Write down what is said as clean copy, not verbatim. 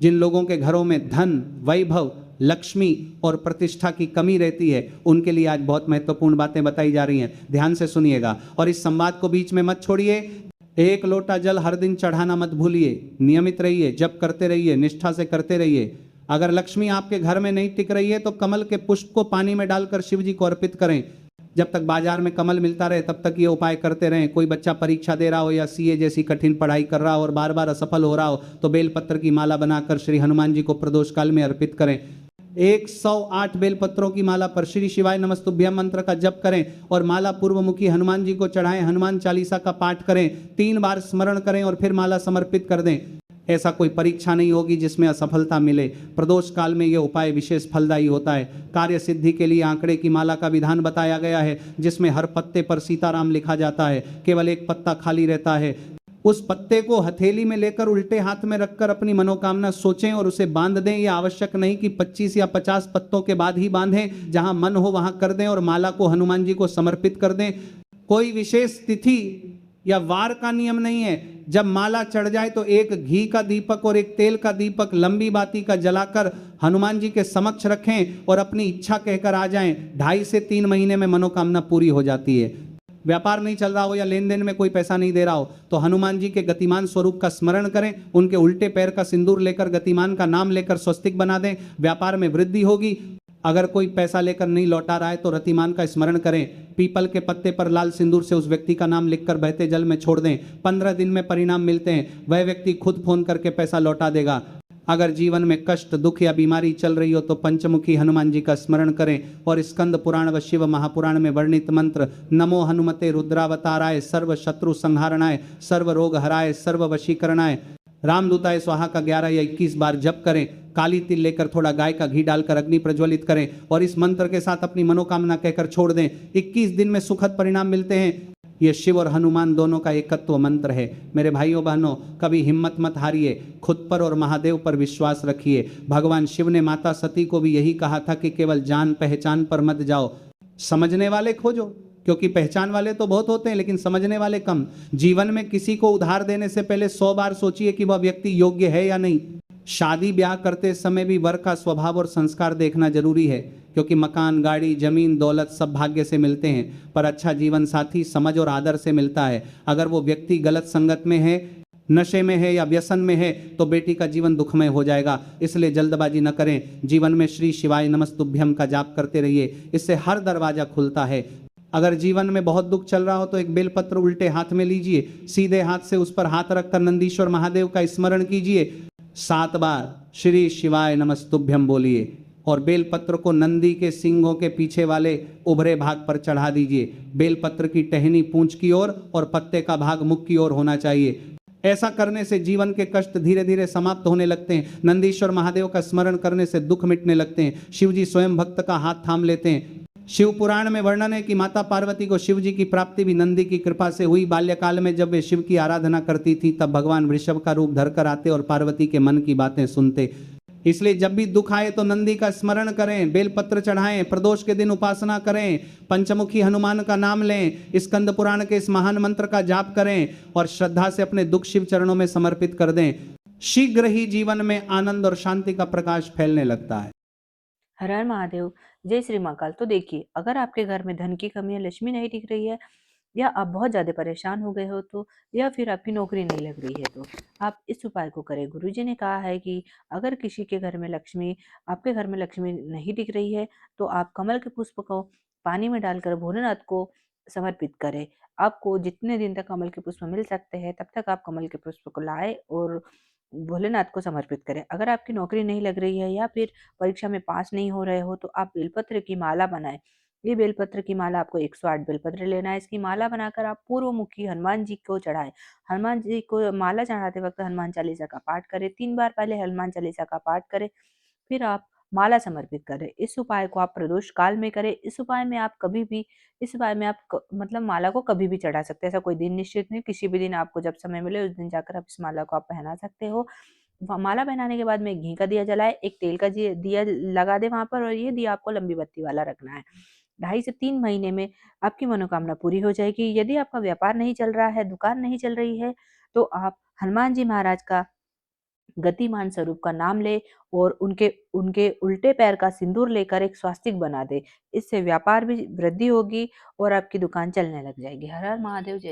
जिन लोगों के घरों में धन, वैभव, लक्ष्मी और प्रतिष्ठा की कमी रहती है, उनके लिए आज बहुत महत्वपूर्ण बातें बताई जा रही हैं। ध्यान से सुनिएगा और इस संवाद को बीच में मत छोड़िए। 1 लोटा जल हर दिन चढ़ाना मत भूलिए। नियमित रहिए, जप करते रहिए, निष्ठा से करते रहिए। अगर लक्ष्मी आपके घर में नहीं टिक रही है तो कमल के पुष्प को पानी में डालकर शिव जी को अर्पित करें। जब तक बाजार में कमल मिलता रहे तब तक ये उपाय करते रहें। कोई बच्चा परीक्षा दे रहा हो या सीए जैसी कठिन पढ़ाई कर रहा हो और बार बार असफल हो रहा हो तो बेलपत्र की माला बनाकर श्री हनुमान जी को प्रदोष काल में अर्पित करें। 108 बेलपत्रों की माला पर श्री शिवाय नमस्तुभ्यम मंत्र का जप करें और माला पूर्वमुखी हनुमान जी को चढ़ाएं। हनुमान चालीसा का पाठ करें, 3 बार स्मरण करें और फिर माला समर्पित कर दें। ऐसा कोई परीक्षा नहीं होगी जिसमें असफलता मिले। प्रदोष काल में यह उपाय विशेष फलदायी होता है। कार्य सिद्धि के लिए आंकड़े की माला का विधान बताया गया है, जिसमें हर पत्ते पर सीताराम लिखा जाता है। केवल एक पत्ता खाली रहता है। उस पत्ते को हथेली में लेकर उल्टे हाथ में रखकर अपनी मनोकामना सोचें और उसे बांध दें। यह आवश्यक नहीं कि 25 या 50 पत्तों के बाद ही बांधें। जहां मन हो वहां कर दें और माला को हनुमान जी को समर्पित कर दें। कोई विशेष तिथि या वार का नियम नहीं है। जब माला चढ़ जाए तो एक घी का दीपक और एक तेल का दीपक लंबी बाती का जलाकर हनुमान जी के समक्ष रखें और अपनी इच्छा कहकर आ जाएं। 2.5 से 3 महीने में मनोकामना पूरी हो जाती है। व्यापार नहीं चल रहा हो या लेन देन में कोई पैसा नहीं दे रहा हो तो हनुमान जी के गतिमान स्वरूप का स्मरण करें। उनके उल्टे पैर का सिंदूर लेकर गतिमान का नाम लेकर स्वस्तिक बना दें। व्यापार में वृद्धि होगी। अगर कोई पैसा लेकर नहीं लौटा रहा है तो रतिमान का स्मरण करें। पीपल के पत्ते पर लाल सिंदूर से उस व्यक्ति का नाम लिखकर बहते जल में छोड़ दें। 15 दिन में परिणाम मिलते हैं। वह व्यक्ति खुद फोन करके पैसा लौटा देगा। अगर जीवन में कष्ट, दुख या बीमारी चल रही हो तो पंचमुखी हनुमान जी का स्मरण करें और स्कंद पुराण व शिव महापुराण में वर्णित मंत्र नमो हनुमते रुद्रावताराय सर्व शत्रु संहारणाय सर्व रोग हराय सर्व वशीकरणाय रामदूताय स्वाहा का 11 या 21 बार जप करें। काली तिल लेकर थोड़ा गाय का घी डालकर अग्नि प्रज्वलित करें और इस मंत्र के साथ अपनी मनोकामना कहकर छोड़ दें। 21 दिन में सुखद परिणाम मिलते हैं। यह शिव और हनुमान दोनों का एकत्व मंत्र है। मेरे भाइयों बहनों, कभी हिम्मत मत हारिए। खुद पर और महादेव पर विश्वास रखिए। भगवान शिव ने माता सती को भी यही कहा था कि केवल जान पहचान पर मत जाओ, समझने वाले खोजो। क्योंकि पहचान वाले तो बहुत होते हैं लेकिन समझने वाले कम। जीवन में किसी को उधार देने से पहले 100 बार सोचिए कि वह व्यक्ति योग्य है या नहीं। शादी ब्याह करते समय भी वर का स्वभाव और संस्कार देखना जरूरी है, क्योंकि मकान, गाड़ी, जमीन, दौलत सब भाग्य से मिलते हैं, पर अच्छा जीवन साथी समझ और आदर से मिलता है। अगर वो व्यक्ति गलत संगत में है, नशे में है या व्यसन में है तो बेटी का जीवन दुखमय हो जाएगा। इसलिए जल्दबाजी न करें। जीवन में श्री शिवाय नमस्तुभ्यम का जाप करते रहिए, इससे हर दरवाजा खुलता है। अगर जीवन में बहुत दुख चल रहा हो तो एक बेलपत्र उल्टे हाथ में लीजिए, सीधे हाथ से उस पर हाथ रखकर नंदीश्वर महादेव का स्मरण कीजिए। 7 बार श्री शिवाय नमस्तुभ्यम बोलिए और बेलपत्र को नंदी के सींगों के पीछे वाले उभरे भाग पर चढ़ा दीजिए। बेलपत्र की टहनी पूंछ की ओर और पत्ते का भाग मुख की ओर होना चाहिए। ऐसा करने से जीवन के कष्ट धीरे धीरे समाप्त होने लगते हैं। नंदीश्वर महादेव का स्मरण करने से दुख मिटने लगते हैं। शिव जी स्वयं भक्त का हाथ थाम लेते हैं। शिव पुराण में वर्णन है कि माता पार्वती को शिव जी की प्राप्ति भी नंदी की कृपा से हुई। बाल्यकाल में जब वे शिव की आराधना करती थी तब भगवान वृषभ का रूप धरकर आते और पार्वती के मन की बातें सुनते। इसलिए जब भी दुख आए तो नंदी का स्मरण करें, बेलपत्र चढ़ाएं, प्रदोष के दिन उपासना करें, पंचमुखी हनुमान का नाम लें, स्कंद पुराण के इस महान मंत्र का जाप करें और श्रद्धा से अपने दुख शिव चरणों में समर्पित कर दें। शीघ्र ही जीवन में आनंद और शांति का प्रकाश फैलने लगता है। हर हर महादेव, जय श्री महाकाल। तो देखिए, अगर आपके घर में धन की कमी है, लक्ष्मी नहीं टिक रही है, या आप बहुत ज़्यादा परेशान हो गए हो तो, या फिर आपकी नौकरी नहीं लग रही है तो आप इस उपाय को करें। गुरुजी ने कहा है कि अगर किसी के घर में लक्ष्मी, आपके घर में लक्ष्मी नहीं टिक रही है तो आप कमल के पुष्प को पानी में डालकर भोलेनाथ को समर्पित करें। आपको जितने दिन तक कमल के पुष्प मिल सकते हैं तब तक आप कमल के पुष्प को लाएं और भोलेनाथ को समर्पित करें। अगर आपकी नौकरी नहीं लग रही है या फिर परीक्षा में पास नहीं हो रहे हो तो आप बेलपत्र की माला बनाएं। ये बेलपत्र की माला आपको 108 बेलपत्र लेना है। इसकी माला बनाकर आप पूर्वमुखी हनुमान जी को चढ़ाएं। हनुमान जी को माला चढ़ाते वक्त हनुमान चालीसा का पाठ करें। 3 बार पहले हनुमान चालीसा का पाठ करें, फिर आप माला समर्पित करें। इस उपाय को आप प्रदोष काल में करें। इस उपाय में आप कभी भी, इस उपाय में आप मतलब माला को कभी भी चढ़ा सकते हैं। ऐसा कोई दिन निश्चित नहीं, किसी भी दिन आपको जब समय मिले उस दिन जाकर आप इस माला को आप पहना सकते हो। माला पहनाने के बाद में घी का दिया जलाए, एक तेल का दिया लगा दे वहां पर, और ये दिया आपको लंबी बत्ती वाला रखना है। 2.5 से 3 महीने में आपकी मनोकामना पूरी हो जाएगी। यदि आपका व्यापार नहीं चल रहा है, दुकान नहीं चल रही है, तो आप हनुमान जी महाराज का गतिमान स्वरूप का नाम ले और उनके उनके उल्टे पैर का सिंदूर लेकर एक स्वास्तिक बना दे। इससे व्यापार भी वृद्धि होगी और आपकी दुकान चलने लग जाएगी। हर हर महादेव। जय